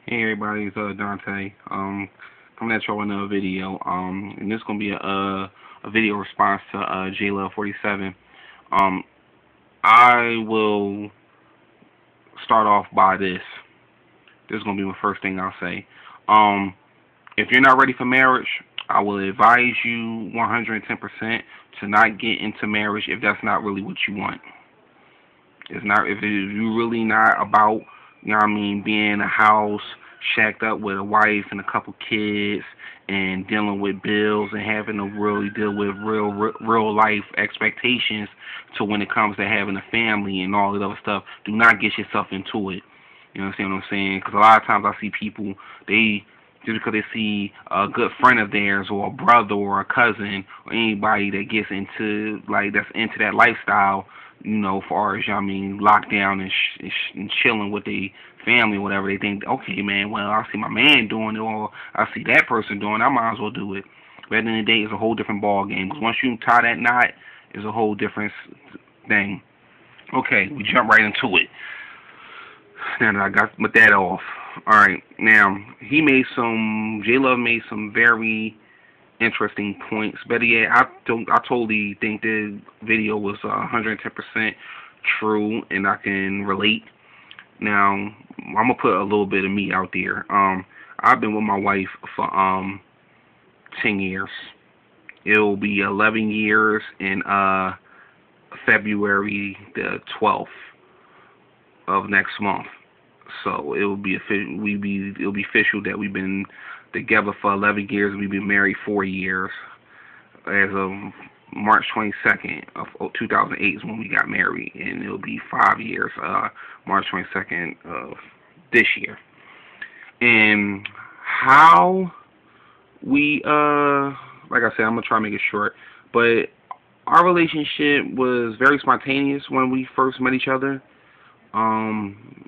Hey everybody, it's Dante. Coming at y'all with another video. And this is gonna be a video response to J Love 47. Um, I will start off by this. This is gonna be my first thing I'll say. Um, if you're not ready for marriage, I will advise you 110% to not get into marriage if that's not really what you want. It's not if you're really not about, you know what I mean, being in a house shacked up with a wife and a couple kids and dealing with bills and having to really deal with real life expectations to when it comes to having a family and all that other stuff. Do not get yourself into it. You understand what I'm saying? Because a lot of times I see people, they just because they see a good friend of theirs or a brother or a cousin or anybody that gets into that's into that lifestyle, you know, far as I mean, lockdown and chilling with the family or whatever. They think, okay, man, well, I see my man doing it, or I see that person doing it, I might as well do it. But at the end of the day, it's a whole different ball game. Because once you tie that knot, it's a whole different thing. Okay, we jump right into it. Now that I got with that off. All right, now J Love made some very interesting points. Better yet, I totally think the video was 110% true, and I can relate. Now, I'm gonna put a little bit of me out there. I've been with my wife for 10 years. It'll be 11 years in February the 12th of next month. So it'll be official that we've been together for 11 years. We've been married 4 years. As of March 22nd of 2008 is when we got married, and it'll be 5 years. March 22nd of this year. And how we like I said, I'm gonna try to make it short, but our relationship was very spontaneous when we first met each other.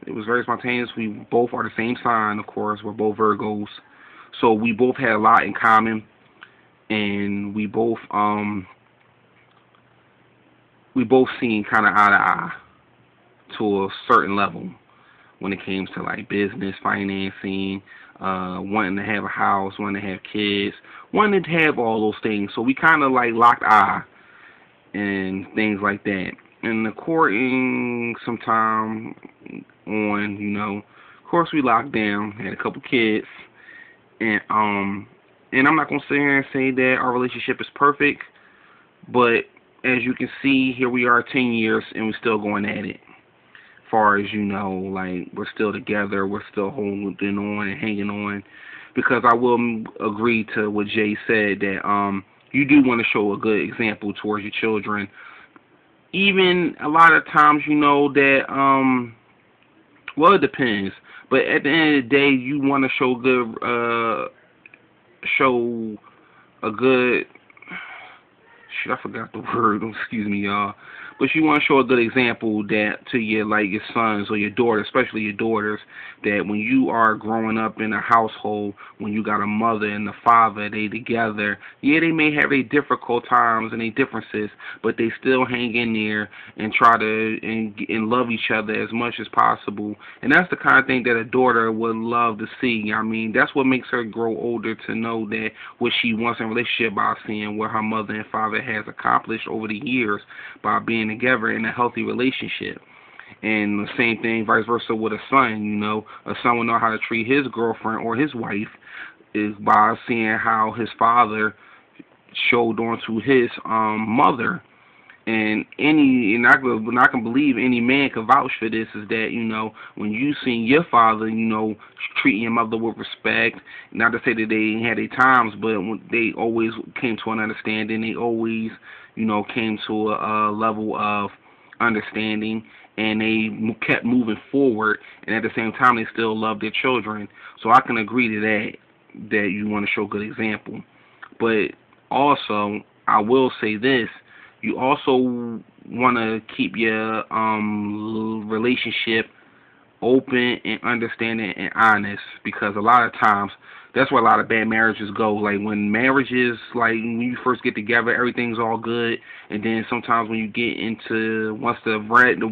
It was very spontaneous. We both are the same sign, of course. We're both Virgos, so we both had a lot in common, and we both seen kind of eye to eye to a certain level when it came to like business, financing, wanting to have a house, wanting to have kids, wanting to have all those things. So we kind of like locked eye and things like that. And the courting sometime on, you know, of course we locked down, had a couple kids, and I'm not gonna sit here and say that our relationship is perfect, but as you can see, here we are 10 years and we're still going at it. Far as you know, like we're still together, we're still holding on and hanging on, because I will agree to what Jay said that you do want to show a good example towards your children. Even a lot of times, you know, that well, it depends, but at the end of the day, you want to show a good shit, I forgot the word, excuse me, y'all. But you want to show a good example that to your your sons or your daughters, especially your daughters, that when you are growing up in a household, when you got a mother and a father, they together. Yeah, they may have their difficult times and their differences, but they still hang in there and try to and love each other as much as possible. And that's the kind of thing that a daughter would love to see. I mean, that's what makes her grow older, to know that what she wants in a relationship, by seeing what her mother and father has accomplished over the years by being together in a healthy relationship. And the same thing vice versa with a son. You know, a son will know how to treat his girlfriend or his wife is by seeing how his father showed on to his mother. And I can believe any man can vouch for this, is that, you know, when you seen your father, you know, treating your mother with respect, not to say that they had their times, but they always came to an understanding. They always, you know, came to a level of understanding, and they kept moving forward, and at the same time they still love their children. So I can agree to that you want to show good example. But also, I will say this: you also want to keep your relationship open and understanding and honest, because a lot of times that's where a lot of bad marriages go. Like when marriages, like when you first get together, everything's all good, and then sometimes when you get into, once the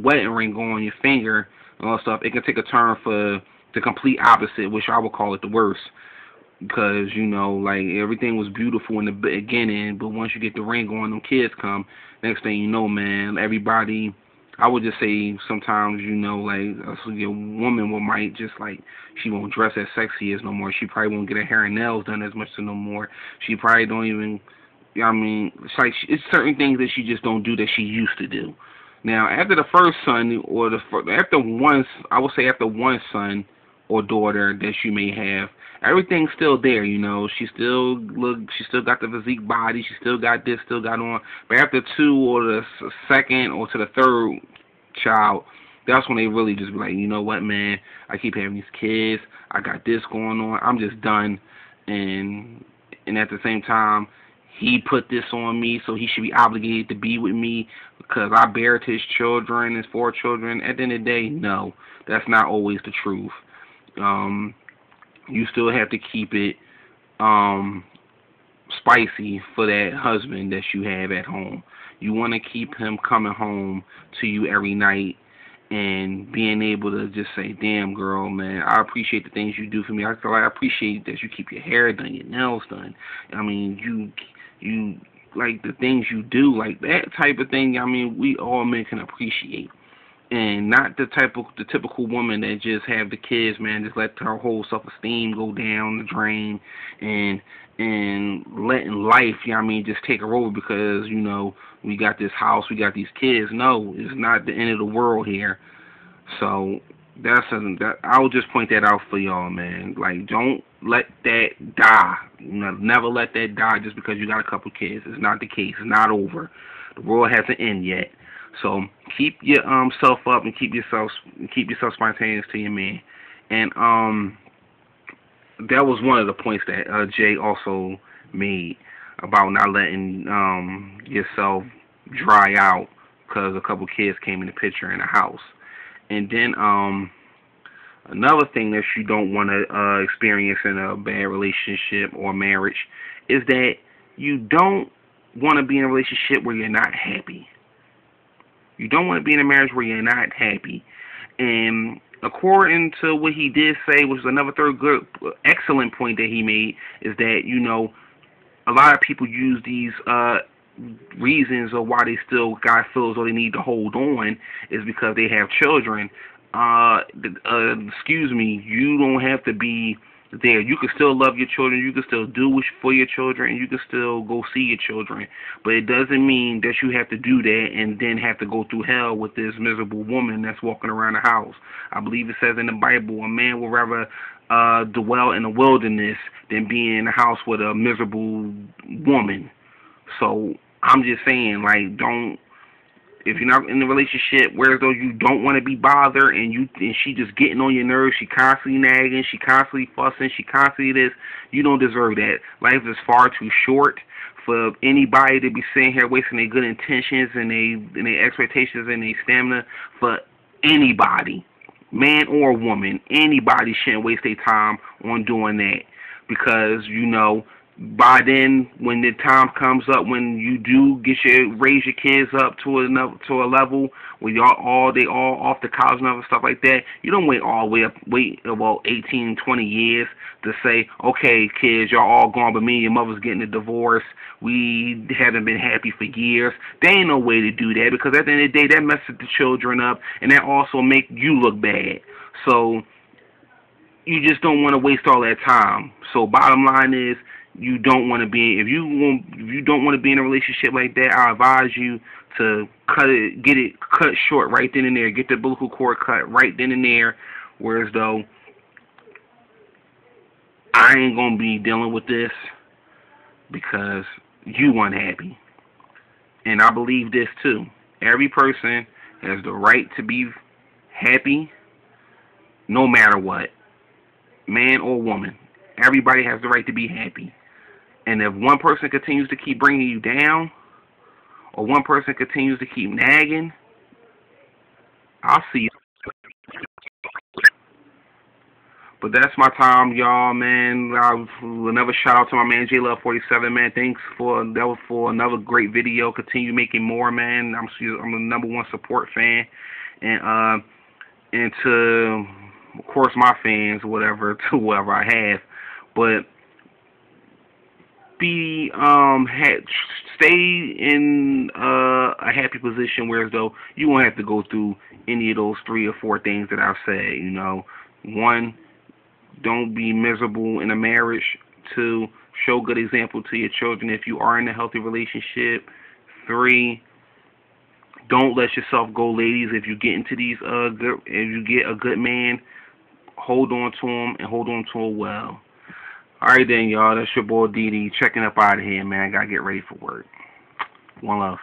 wedding ring go on your finger and all that stuff, it can take a turn for the complete opposite, which I would call it the worst. Because, you know, like, everything was beautiful in the beginning, but once you get the ring on, them kids come. Next thing you know, man, everybody, I would just say sometimes, you know, like, a woman might just, like, she won't dress as sexy as no more. She probably won't get her hair and nails done as much no more. She probably don't even, I mean, it's like, it's certain things that she just don't do that she used to do. Now, after the first son, or after one, I would say after one son or daughter that you may have, everything's still there, you know. She still got the physique body, she still got this, still got on. But after two or the second or to the third child, that's when they really just be like, you know what, man, I keep having these kids, I got this going on, I'm just done. And at the same time, he put this on me, so he should be obligated to be with me because I bared his children, his 4 children. At the end of the day, no, that's not always the truth. You still have to keep it spicy for that husband that you have at home. You want to keep him coming home to you every night and being able to just say, damn, girl, man, I appreciate the things you do for me. I appreciate that you keep your hair done, your nails done. I mean, you like the things you do, like that type of thing. I mean, we all men can appreciate. And not the typical woman that just have the kids, man, just let her whole self-esteem go down the drain and letting life, you know what I mean, just take her over because, you know, we got this house, we got these kids. No, it's not the end of the world here. So I'll just point that out for y'all, man. Like, don't let that die. You know, never let that die just because you got a couple kids. It's not the case. It's not over. The world hasn't ended yet. So keep your self up and keep yourself spontaneous to your man. And that was one of the points that Jay also made about not letting yourself dry out because a couple kids came in the picture in the house. And then another thing that you don't want to experience in a bad relationship or marriage is that you don't want to be in a relationship where you're not happy. You don't want to be in a marriage where you're not happy. And according to what he did say, which is another excellent point that he made, is that, you know, a lot of people use these reasons of why they still God feels or they need to hold on is because they have children. Excuse me, you don't have to be there. You can still love your children, you can still do for your children, and you can still go see your children. But it doesn't mean that you have to do that and then have to go through hell with this miserable woman that's walking around the house. I believe it says in the Bible, a man will rather dwell in the wilderness than be in the house with a miserable woman. So I'm just saying, like, don't. If you're not in a relationship where though you don't want to be bothered and she just getting on your nerves, she constantly nagging, she constantly fussing, she constantly this, you don't deserve that. Life is far too short for anybody to be sitting here wasting their good intentions and their expectations and their stamina for anybody, man or woman. Anybody shouldn't waste their time on doing that because, you know, by then, when the time comes up, when you do raise your kids up to a level where they all off to college and other stuff like that, you don't wait about 18, 20 years to say, okay, kids, y'all all gone, but me and your mother's getting a divorce. We haven't been happy for years. There ain't no way to do that because at the end of the day, that messes the children up, and that also make you look bad. So you just don't want to waste all that time. So bottom line is, you don't want to be if you don't want to be in a relationship like that. I advise you to get it cut short right then and there. Get the umbilical cord cut right then and there. Whereas though I ain't gonna be dealing with this because you unhappy, and I believe this too. Every person has the right to be happy, no matter what, man or woman. Everybody has the right to be happy. And if one person continues to keep bringing you down, or one person continues to keep nagging, I'll see you. But that's my time, y'all, man. Another shout out to my man JLove47, man. Thanks for another great video. Continue making more, man. I'm the #1 support fan, and to of course, my fans, whatever, to whoever I have, but be stay in a happy position where as though you won't have to go through any of those 3 or 4 things that I've said. You know, one, don't be miserable in a marriage. 2, show good example to your children if you are in a healthy relationship. 3, don't let yourself go, ladies. If you get into these if you get a good man, hold on to him and hold on to him well. Alright then, y'all. That's your boy DD checking up out of here, man. I gotta get ready for work. One love.